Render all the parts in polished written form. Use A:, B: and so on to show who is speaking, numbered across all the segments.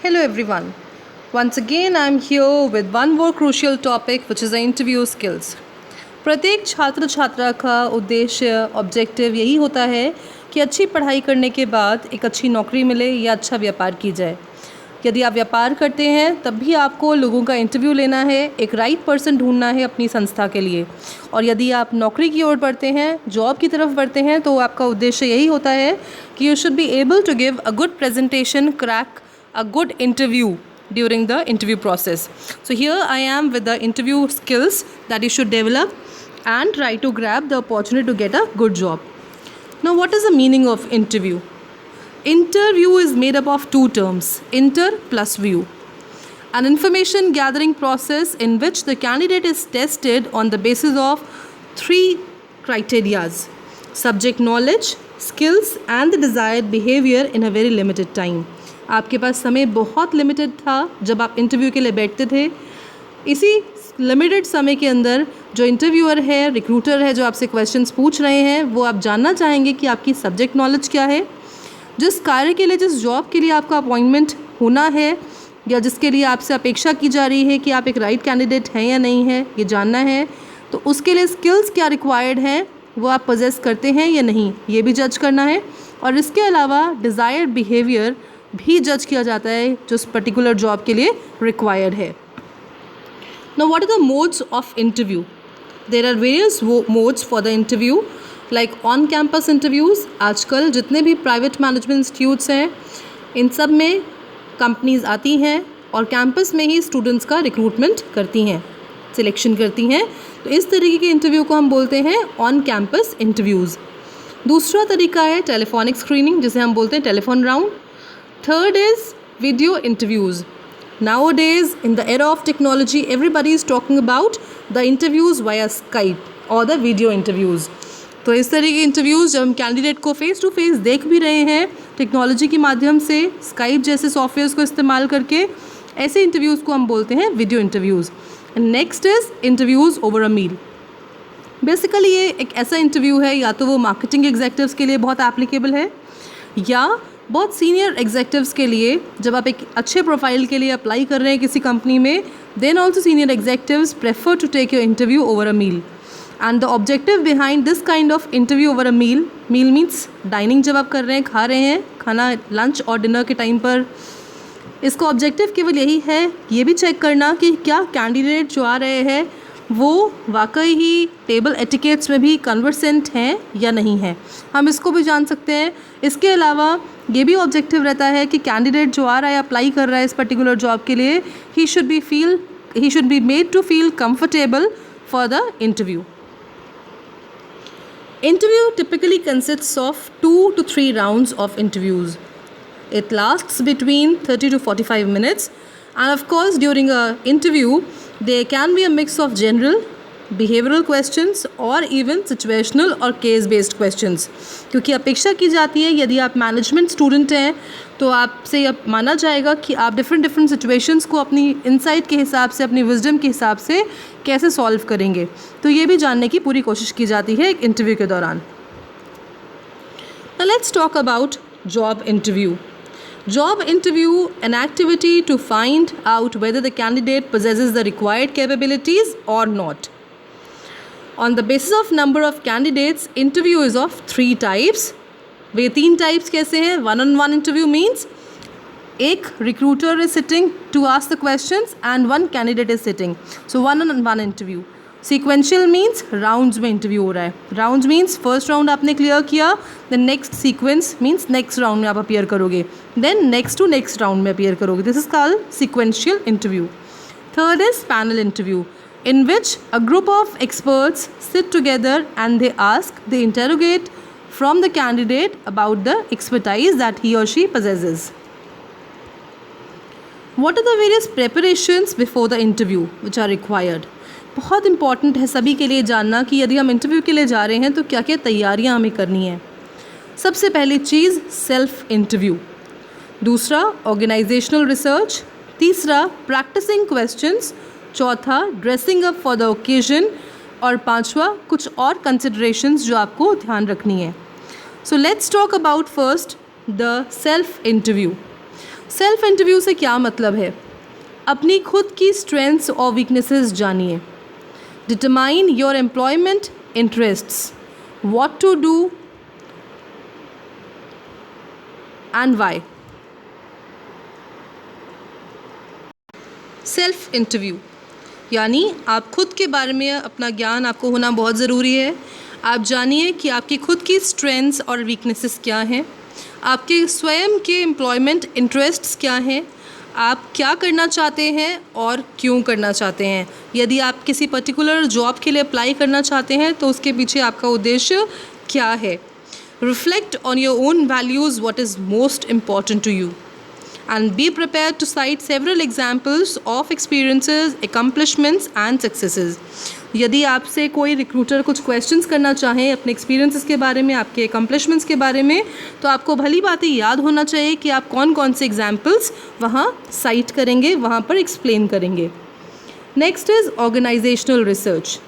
A: Hello everyone. Once again I am here with one more crucial topic which is the interview skills. प्रत्येक छात्र छात्रा का उद्देश्य objective यही होता है कि अच्छी पढ़ाई करने के बाद एक अच्छी नौकरी मिले या अच्छा व्यापार की जाए। यदि आप व्यापार करते हैं तब भी आपको लोगों का इंटरव्यू लेना है, एक राइट पर्सन ढूंढना है अपनी संस्था के लिए। और यदि आप नौकरी की ओर बढ़ते हैं, जॉब की तरफ बढ़ते हैं, तो आपका उद्देश्य यही होता है कि you should be able to give a good presentation, crack a good interview during the interview process. So here I am with the interview skills that you should develop and try to grab the opportunity to get a good job. Now what is the meaning of interview? Interview is made up of two terms, inter plus view. An information gathering process in which the candidate is tested on the basis of three criterias: subject knowledge, skills and the desired behavior in a very limited time. आपके पास समय बहुत limited था जब आप interview के लिए बैठते थे। इसी लिमिटेड समय के अंदर जो इंटरव्यूअर है, रिक्रूटर है, जो आपसे क्वेश्चंस पूछ रहे हैं, वो आप जानना चाहेंगे कि आपकी सब्जेक्ट नॉलेज क्या है, जिस कार्य के लिए, जिस जॉब के लिए आपका अपॉइंटमेंट होना है या जिसके लिए आपसे अपेक्षा की जा रही है कि आप एक राइट कैंडिडेट हैं या नहीं है, ये जानना है। तो उसके लिए स्किल्स क्या रिक्वायर्ड हैं, वो आप पोजेस करते हैं या नहीं, ये भी जज करना है। और इसके अलावा डिज़ायर्ड बिहेवियर भी जज किया जाता है जो उस पर्टिकुलर जॉब के लिए रिक्वायर्ड है। Now what are the modes of interview? There are various modes for the interview, like on campus interviews. आजकल जितने भी प्राइवेट मैनेजमेंट इंस्टीट्यूट्स हैं, इन सब में कंपनीज आती हैं और कैंपस में ही स्टूडेंट्स का रिक्रूटमेंट करती हैं, सिलेक्शन करती हैं। तो इस तरीके के इंटरव्यू को हम बोलते हैं ऑन कैंपस इंटरव्यूज़। दूसरा तरीका है टेलीफोनिक स्क्रीनिंग, जिसे हम बोलते हैं telephone round. Third is video interviews. Nowadays, in the era of technology, everybody is talking about the interviews via Skype or the video interviews. तो इस तरह के इंटरव्यूज़ जब हम कैंडिडेट को फेस टू फेस देख भी रहे हैं टेक्नोलॉजी के माध्यम से, स्काइप जैसे सॉफ्टवेयर्स को इस्तेमाल करके, ऐसे इंटरव्यूज़ को हम बोलते हैं video interviews. Next is interviews over a meal. Basically ये एक ऐसा इंटरव्यू है, या तो वो मार्केटिंग एग्जेक्टिव्स के लिए बहुत एप्लीकेबल है या बहुत सीनियर एग्जेक्टिव्स के लिए। जब आप एक अच्छे प्रोफाइल के लिए अप्लाई कर रहे हैं किसी कंपनी में, then also senior executives prefer to take your interview over a meal. And the objective behind this kind of interview over a meal means dining जब आप कर रहे हैं, खा रहे हैं खाना, लंच और डिनर के टाइम पर, इसका ऑब्जेक्टिव केवल यही है ये भी चेक करना कि क्या कैंडिडेट जो आ रहे हैं वो वाकई ही टेबल एटिकेट्स में भी कन्वर्सेंट हैं या नहीं हैं, हम इसको भी जान सकते हैं। इसके अलावा ये भी ऑब्जेक्टिव रहता है कि कैंडिडेट जो आ रहा है, अप्लाई कर रहा है इस पर्टिकुलर जॉब के लिए, he should be made to feel comfortable for the interview. Interview typically consists of 2 to 3 rounds of interviews. It lasts between 30 to 45 minutes. And of course, during an interview, there can be a mix of general, behavioral questions or even situational और case based questions. क्योंकि अपेक्षा की जाती है यदि आप management student हैं तो आपसे यह माना जाएगा कि आप डिफरेंट सिचुएशंस को अपनी इंसाइट के हिसाब से, अपनी विजडम के हिसाब से कैसे सॉल्व करेंगे। तो ये भी जानने की पूरी कोशिश की जाती है एक इंटरव्यू के दौरान। Now let's talk about job interview. Job interview, an activity to find out whether the candidate possesses the required capabilities or not. On the basis of number of candidates, interview is of 3 types. Way 3 types कैसे हैं? One-on-one interview means एक recruiter is sitting to ask the questions and one candidate is sitting. So one-on-one interview. Sequential means rounds में इंटरव्यू हो रहा है। Rounds means first round आपने clear किया, then next sequence means next round में आप अपीयर करोगे, then next to next round में अपीयर करोगे। This is called sequential interview. Third is panel interview, in which a group of experts sit together and they interrogate from the candidate about the expertise that he or she possesses. What are the various preparations before the interview which are required? बहुत important है सभी के लिए जानना कि यदि हम interview के लिए जा रहे हैं तो क्या क्या तैयारियां हमें करनी है। सबसे पहली चीज़ सेल्फ इंटरव्यू, दूसरा ऑर्गेनाइजेशनल रिसर्च, तीसरा प्रैक्टिसिंग क्वेश्चंस, चौथा dressing up for the occasion और पांचवा कुछ और कंसिडरेशंस जो आपको ध्यान रखनी है। So let's talk about first the self interview. Self interview से क्या मतलब है? अपनी खुद की स्ट्रेंथ्स और वीकनेसेस जानिए. Determine your employment interests, what to do and why. Self interview यानी आप खुद के बारे में अपना ज्ञान आपको होना बहुत ज़रूरी है. आप जानिए कि आपकी खुद की स्ट्रेंथ्स और वीकनेसेस क्या हैं, आपके स्वयं के एम्प्लॉयमेंट इंटरेस्ट्स क्या हैं, आप क्या करना चाहते हैं और क्यों करना चाहते हैं. यदि आप किसी पर्टिकुलर जॉब के लिए अप्लाई करना चाहते हैं तो उसके पीछे आपका उद्देश्य क्या है. Reflect on your own values, what is most important to you, and be prepared to cite several examples of experiences, accomplishments and successes. यदि आपसे कोई रिक्रूटर कुछ क्वेश्चंस करना चाहें अपने एक्सपीरियंसेस के बारे में, आपके अकम्पलिशमेंट्स के बारे में, तो आपको भली बातें याद होना चाहिए कि आप कौन कौन से एग्जाम्पल्स वहाँ साइट करेंगे, वहाँ पर एक्सप्लेन करेंगे. Next is organisational research.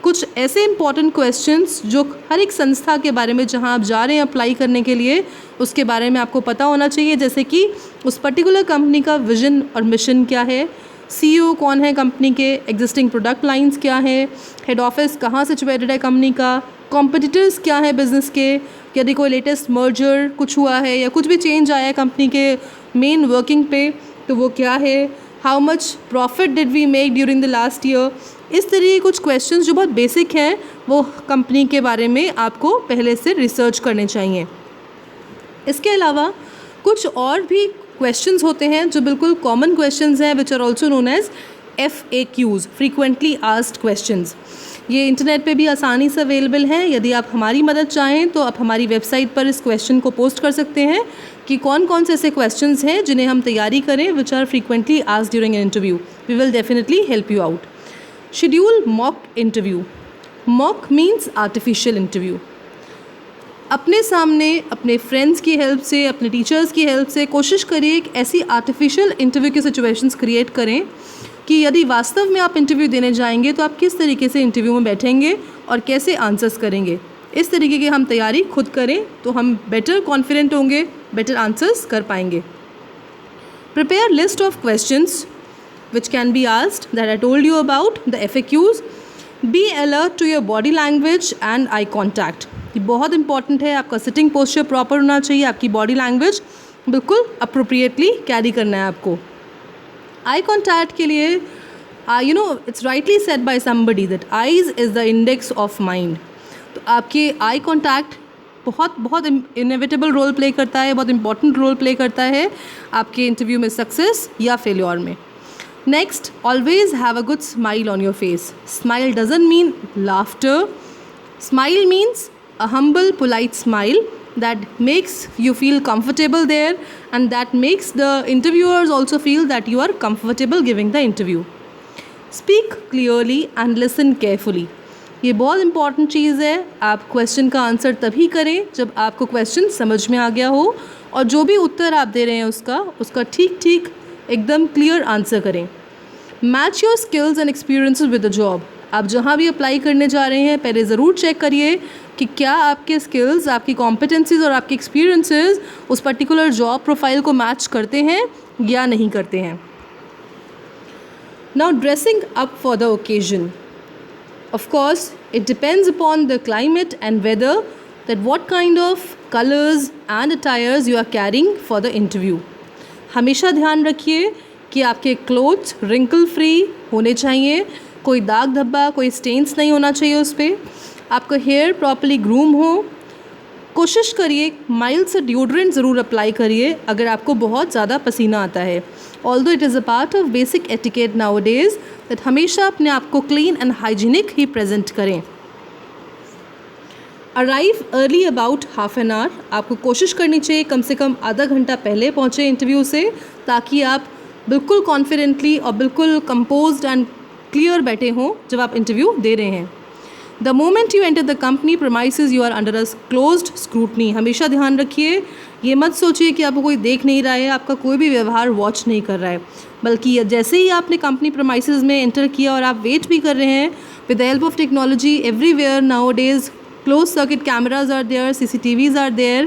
A: कुछ ऐसे इंपॉर्टेंट क्वेश्चंस जो हर एक संस्था के बारे में जहां आप जा रहे हैं अप्लाई करने के लिए, उसके बारे में आपको पता होना चाहिए. जैसे कि उस पर्टिकुलर कंपनी का विजन और मिशन क्या है, सीईओ कौन है कंपनी के, एग्जिस्टिंग प्रोडक्ट लाइंस क्या है, हेड ऑफिस कहाँ सिचुएटेड है कंपनी का, कॉम्पिटिटर्स क्या है बिजनेस के, यदि कोई लेटेस्ट मर्जर कुछ हुआ है या कुछ भी चेंज आया है कंपनी के मेन वर्किंग पे तो वो क्या है, how much profit did we make during the last year. इस तरह के कुछ क्वेश्चंस जो बहुत बेसिक हैं वो कंपनी के बारे में आपको पहले से रिसर्च करने चाहिए. इसके अलावा कुछ और भी क्वेश्चंस होते हैं जो बिल्कुल कॉमन क्वेश्चंस हैं, which are also known as FAQs, frequently asked questions. ये इंटरनेट पे भी आसानी से अवेलेबल हैं. यदि आप हमारी मदद चाहें तो आप हमारी वेबसाइट पर इस क्वेश्चन को पोस्ट कर सकते हैं कि कौन कौन से ऐसे क्वेश्चंस हैं जिन्हें हम तैयारी करें, which are frequently asked during an interview. We will definitely help you out. Schedule mock interview. Mock means artificial interview. अपने सामने अपने फ्रेंड्स की हेल्प से, अपने टीचर्स की हेल्प से कोशिश करिए एक ऐसी आर्टिफिशियल इंटरव्यू की सिचुएशंस क्रिएट करें कि यदि वास्तव में आप इंटरव्यू देने जाएंगे तो आप किस तरीके से इंटरव्यू में बैठेंगे और कैसे आंसर्स करेंगे. इस तरीके की हम तैयारी खुद करें तो हम बेटर कॉन्फिडेंट होंगे, बेटर आंसर्स कर पाएंगे. Prepare list of questions which can be asked that I told you about, the FAQs. Be alert to your body language and eye contact. ये बहुत इंपॉर्टेंट है. आपका सिटिंग पोस्चर प्रॉपर होना चाहिए, आपकी बॉडी लैंग्वेज बिल्कुल अप्रोप्रिएटली कैरी करना है आपको. आई कॉन्टैक्ट के लिए it's rightly said by somebody that eyes is the index of mind. तो आपके आई कॉन्टैक्ट बहुत बहुत इनएविटेबल रोल प्ले करता है, बहुत इंपॉर्टेंट रोल प्ले करता है आपके इंटरव्यू में सक्सेस या फेल्योर में. Next, always have a good smile on your face. Smile doesn't mean laughter. Smile means a humble, polite smile that makes you feel comfortable there and that makes the interviewers also feel that you are comfortable giving the interview. Speak clearly and listen carefully. ये बहुत important चीज़ है. आप question का answer तभी करें जब आपको question समझ में आ गया हो और जो भी उत्तर आप दे रहे हैं उसका ठीक ठीक एकदम क्लियर आंसर करें. Match your skills and experiences with the job. आप जहाँ भी अप्लाई करने जा रहे हैं पहले ज़रूर चेक करिए कि क्या आपके स्किल्स, आपकी कॉम्पिटेंसीज और आपके एक्सपीरियंसेस उस पर्टिकुलर जॉब प्रोफाइल को मैच करते हैं या नहीं करते हैं. Now dressing up for the occasion. Of course it depends upon the climate and weather that what kind of colours and attires you are carrying for the interview. हमेशा ध्यान रखिए कि आपके क्लोथ्स रिंकल फ्री होने चाहिए, कोई दाग धब्बा, कोई स्टेन्स नहीं होना चाहिए उस पर. आपका हेयर प्रॉपर्ली ग्रूम हो. कोशिश करिए माइल्ड से डिओड्रेंट ज़रूर अप्लाई करिए अगर आपको बहुत ज़्यादा पसीना आता है. Although it is a part of basic etiquette nowadays that हमेशा अपने आप को क्लीन एंड हाइजीनिक ही प्रेजेंट करें. Arrive early about half an hour. आपको कोशिश करनी चाहिए कम से कम आधा घंटा पहले पहुँचे इंटरव्यू से, ताकि आप बिल्कुल कॉन्फिडेंटली और बिल्कुल कंपोज्ड एंड क्लियर बैठे हों जब आप इंटरव्यू दे रहे हैं. The moment you enter the company premises you are under a closed scrutiny. हमेशा ध्यान रखिए, ये मत सोचिए कि आपको कोई देख नहीं रहा है, आपका कोई भी व्यवहार वॉच नहीं कर रहा है, बल्कि जैसे ही आपने कंपनी प्रमाइसेस में एंटर किया और आप वेट भी कर रहे हैं, with the help of technology everywhere now days closed circuit cameras are there, CCTVs are there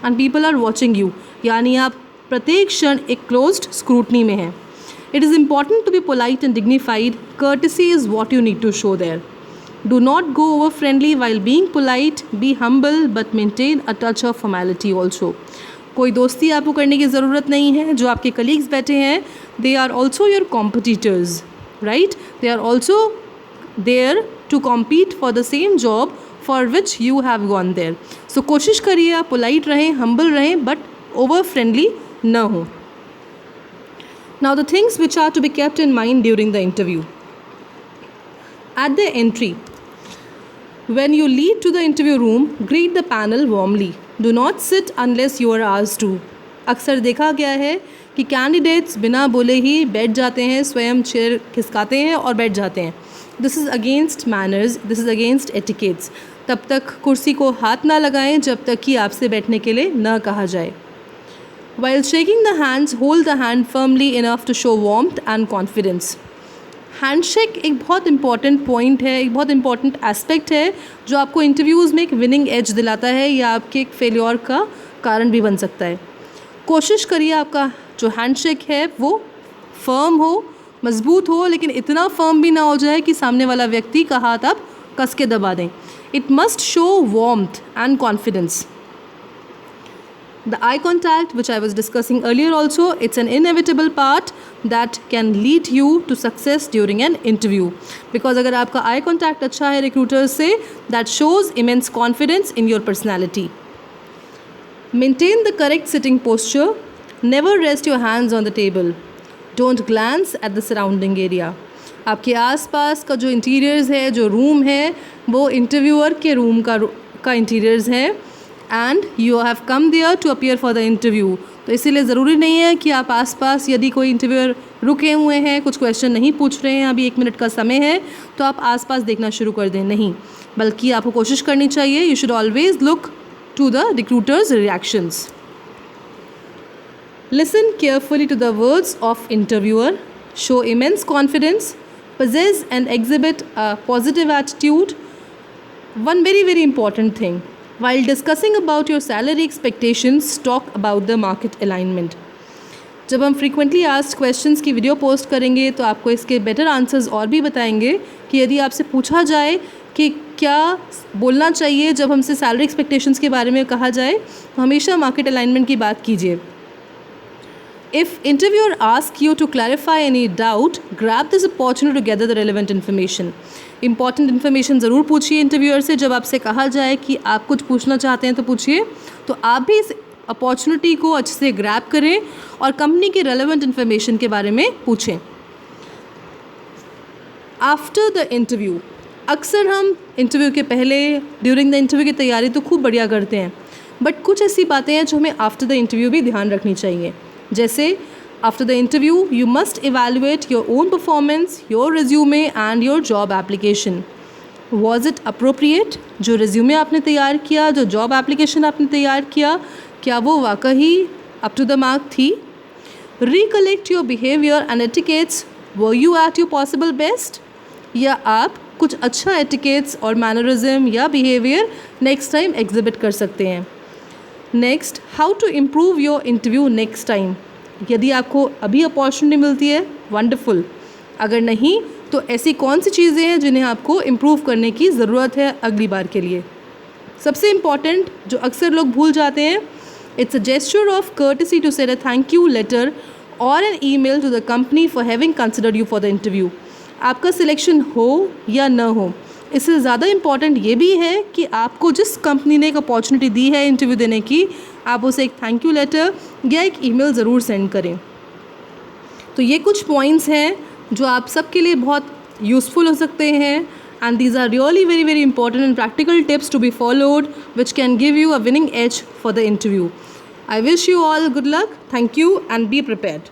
A: and people are watching you. यानी आप प्रत्येक क्षण एक क्लोज्ड स्क्रूटनी में है. It is important to be polite and dignified. Courtesy is what you need to show there. Do not go over friendly while being polite. Be humble but maintain a touch of formality also. कोई दोस्ती आपको करने की ज़रूरत नहीं है. जो आपके कलीग्स बैठे हैं, they are also your competitors, right? They are also there to compete for the same job for which you have gone there. So कोशिश करिए आप polite रहें, humble रहें, but over friendly ना हो. Now the things which are to be kept in mind during the interview. At the entry, when you lead to the interview room, greet the panel warmly. Do not sit unless you are asked to. अक्सर देखा गया है कि candidates बिना बोले ही बैठ जाते हैं, स्वयं चेयर खिसकाते हैं और बैठ जाते हैं. This is against manners, this is against etiquettes. तब तक कुर्सी को हाथ ना लगाएं जब तक कि आपसे बैठने के लिए न कहा जाए. While shaking the hands, hold the hand firmly enough to show warmth and confidence. Handshake एक बहुत इंपॉर्टेंट पॉइंट है, एक बहुत इंपॉर्टेंट एस्पेक्ट है जो आपको इंटरव्यूज़ में एक विनिंग एज दिलाता है या आपके एक फेल्योर का कारण भी बन सकता है. कोशिश करिए आपका जो हैंडशेक है वो फर्म हो, मजबूत हो, लेकिन इतना फर्म भी ना हो जाए कि सामने वाला व्यक्ति का हाथ आप कस के दबा दें. It must show warmth and confidence. The eye contact, which I was discussing earlier also, it's an inevitable part that can lead you to success during an interview. Because अगर आपका eye contact अच्छा है recruiters से, that shows immense confidence in your personality. Maintain the correct sitting posture. Never rest your hands on the table. Don't glance at the surrounding area. आपके आसपास का जो interiors है, जो रूम है, वो इंटरव्यूअर के रूम का इंटीरियर्स है. And you have come there to appear for the interview. तो इसीलिए ज़रूरी नहीं है कि आप आसपास, यदि कोई इंटरव्यूअर रुके हुए हैं, कुछ क्वेश्चन नहीं पूछ रहे हैं, अभी 1 मिनट का समय है, तो आप आसपास देखना शुरू कर दें. नहीं, बल्कि आपको कोशिश करनी चाहिए. You should always look to the recruiters reactions. Listen carefully to the words of interviewer. Show immense confidence. possess and exhibit a positive attitude. One very important thing. While discussing about your salary expectations, talk about the market alignment. जब हम frequently asked questions की video post करेंगे तो आपको इसके better answers और भी बताएंगे कि यदि आपसे पूछा जाए कि क्या बोलना चाहिए जब हमसे सैलरी एक्सपेक्टेशंस के बारे में कहा जाए, तो हमेशा मार्केट अलाइनमेंट की बात कीजिए. If interviewer asks you to clarify any doubt, grab this opportunity to gather the relevant information. Important information ज़रूर पूछिए इंटरव्यूअर से. जब आपसे कहा जाए कि आप कुछ पूछना चाहते हैं तो पूछिए, तो आप भी इस अपॉर्चुनिटी को अच्छे से ग्रैब करें और कंपनी के रेलेवेंट इन्फॉर्मेशन के बारे में पूछें. आफ्टर द इंटरव्यू, अक्सर हम इंटरव्यू के पहले, ड्यूरिंग द इंटरव्यू की तैयारी तो खूब बढ़िया करते हैं, बट कुछ ऐसी बातें हैं जो हमें आफ्टर द इंटरव्यू भी ध्यान रखनी चाहिए. जैसे after the interview you must evaluate your own performance, your resume and your job application. Was it appropriate? जो रिज्यूमे आपने तैयार किया, जो जॉब एप्लीकेशन आपने तैयार किया, क्या वो वाकई अप टू द मार्क थी? Recollect your behaviour and etiquettes. Were you at your possible best? या आप कुछ अच्छा एटिकेट्स और मैनरिज्म या बिहेवियर नेक्स्ट टाइम एग्जिबिट कर सकते हैं. Next, how to improve your interview next time. यदि आपको अभी अपॉर्चुनिटी मिलती है, वंडरफुल. अगर नहीं तो ऐसी कौन सी चीज़ें हैं जिन्हें आपको इम्प्रूव करने की ज़रूरत है अगली बार के लिए. सबसे इम्पॉर्टेंट जो अक्सर लोग भूल जाते हैं, it's a gesture of courtesy to send a thank you letter और an email to the company for having considered you for the interview. आपका सिलेक्शन हो या न हो, इससे ज़्यादा इम्पॉर्टेंट ये भी है कि आपको जिस कंपनी ने एक अपॉर्चुनिटी दी है इंटरव्यू देने की, आप उसे एक थैंक यू लेटर या एक ईमेल ज़रूर सेंड करें. तो ये कुछ पॉइंट्स हैं जो आप सबके लिए बहुत यूज़फुल हो सकते हैं, and these are really very important and practical tips to be followed which can give you a winning edge for the interview. I wish you all good luck. Thank you and be prepared.